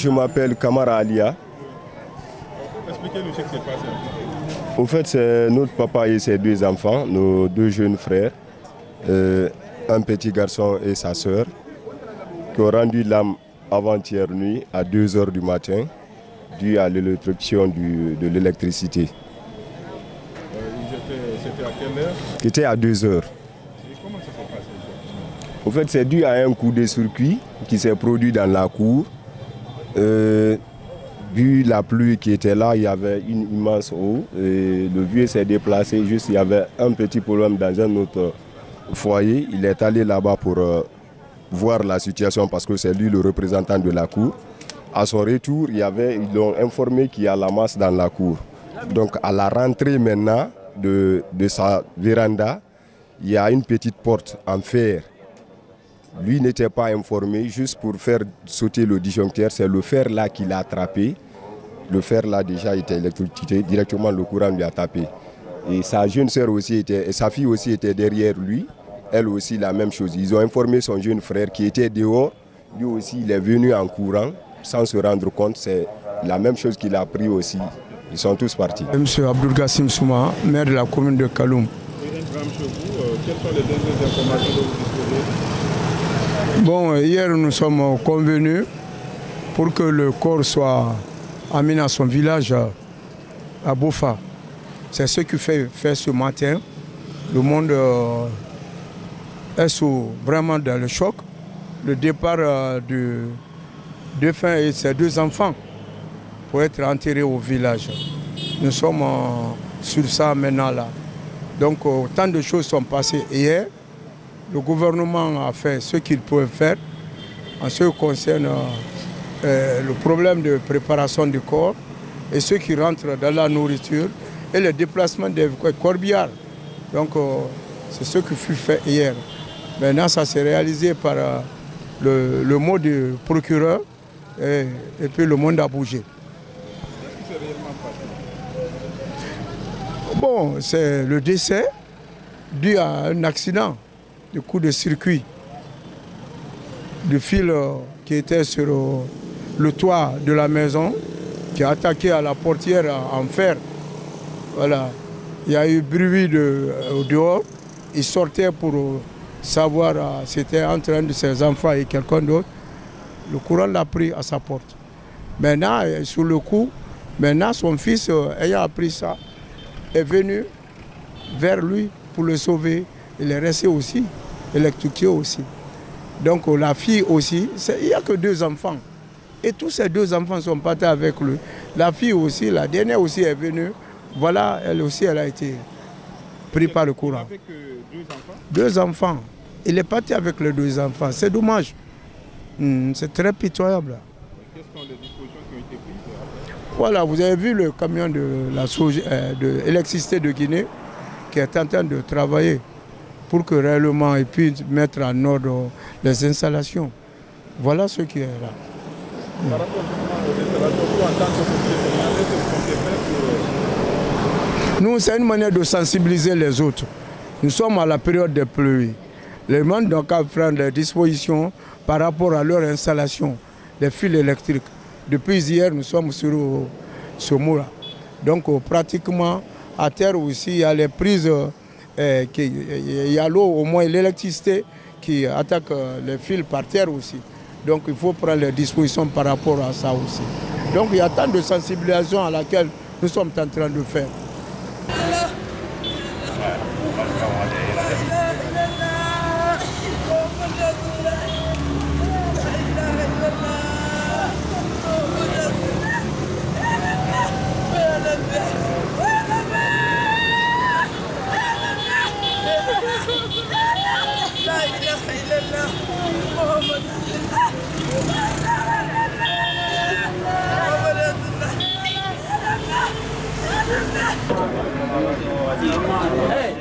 Je m'appelle Kamara Alia. Expliquez-nous ce qui s'est passé. Au fait, c'est notre papa et ses deux enfants, nos deux jeunes frères, un petit garçon et sa sœur, qui ont rendu l'âme avant-hier nuit à 2 h du matin, dû à l'électrocution de l'électricité. C'était à quelle heure? C'était à 2 h. Et comment ça s'est passé? Au fait, c'est dû à un coup de circuit qui s'est produit dans la cour. Vu la pluie qui était là, il y avait une immense eau. Et le vieux s'est déplacé, juste il y avait un petit problème dans un autre foyer. Il est allé là-bas pour voir la situation parce que c'est lui le représentant de la cour. À son retour, ils l'ont informé qu'il y a la masse dans la cour. Donc à la rentrée maintenant de sa véranda, il y a une petite porte en fer. Lui n'était pas informé, juste pour faire sauter le disjoncteur, c'est le fer là qu'il a attrapé. Le fer là déjà était électrocuté, directement le courant lui a tapé. Et sa jeune sœur aussi était, et sa fille aussi était derrière lui, elle aussi la même chose. Ils ont informé son jeune frère qui était dehors, lui aussi il est venu en courant sans se rendre compte, c'est la même chose qu'il a pris aussi. Ils sont tous partis. Monsieur Abdul Gassim Souma, maire de la commune de Kaloum. Quelles sont les dernières informations dont vous disposez? Bon, hier nous sommes convenus pour que le corps soit amené à son village à Bofa. C'est ce qui fait ce matin. Le monde est vraiment dans le choc. Le départ du défunt et ses deux enfants pour être enterrés au village. Nous sommes sur ça maintenant là. Donc tant de choses sont passées hier. Le gouvernement a fait ce qu'il pouvait faire en ce qui concerne le problème de préparation du corps et ceux qui rentrent dans la nourriture et le déplacement des corbillards. Donc c'est ce qui fut fait hier. Maintenant ça s'est réalisé par le mot du procureur et puis le monde a bougé. Qu'est-ce qui s'est réellement passé? Bon, c'est le décès dû à un accident de coup de circuit du fil qui était sur le toit de la maison qui a attaqué à la portière en fer. Voilà. Il y a eu bruit au dehors. Il sortait pour savoir, c'était entre un de ses enfants et quelqu'un d'autre. Le courant l'a pris à sa porte. Maintenant, sur le coup, maintenant son fils, ayant appris ça, est venu vers lui pour le sauver. Il est resté aussi, électrocuté aussi. Donc la fille aussi, il n'y a que 2 enfants. Et tous ces 2 enfants sont partis avec lui. La fille aussi, la dernière aussi est venue. Voilà, elle aussi, elle a été prise par le courant. Avec 2 enfants? 2 enfants. Il est parti avec les 2 enfants. C'est dommage. C'est très pitoyable. Quelles sont les dispositions qui ont été prises? Voilà, vous avez vu le camion de l'électricité de Guinée qui est en train de travailler pour que réellement ils puissent mettre en ordre les installations. Voilà ce qui est là. Par rapport aux installations, vous, en tant que fonctionnaire, qu'est-ce que vous comptez faire pour... Nous, c'est une manière de sensibiliser les autres. Nous sommes à la période des pluies. Les gens doivent prendre des dispositions par rapport à leur installation, les fils électriques. Depuis hier, nous sommes sur ce mot-là. Donc, pratiquement, à terre aussi, il y a les prises, il y a l'eau, au moins l'électricité qui attaque les fils par terre aussi. Donc, il faut prendre les dispositions par rapport à ça aussi. Donc, il y a tant de sensibilisation à laquelle nous sommes en train de faire. Hey!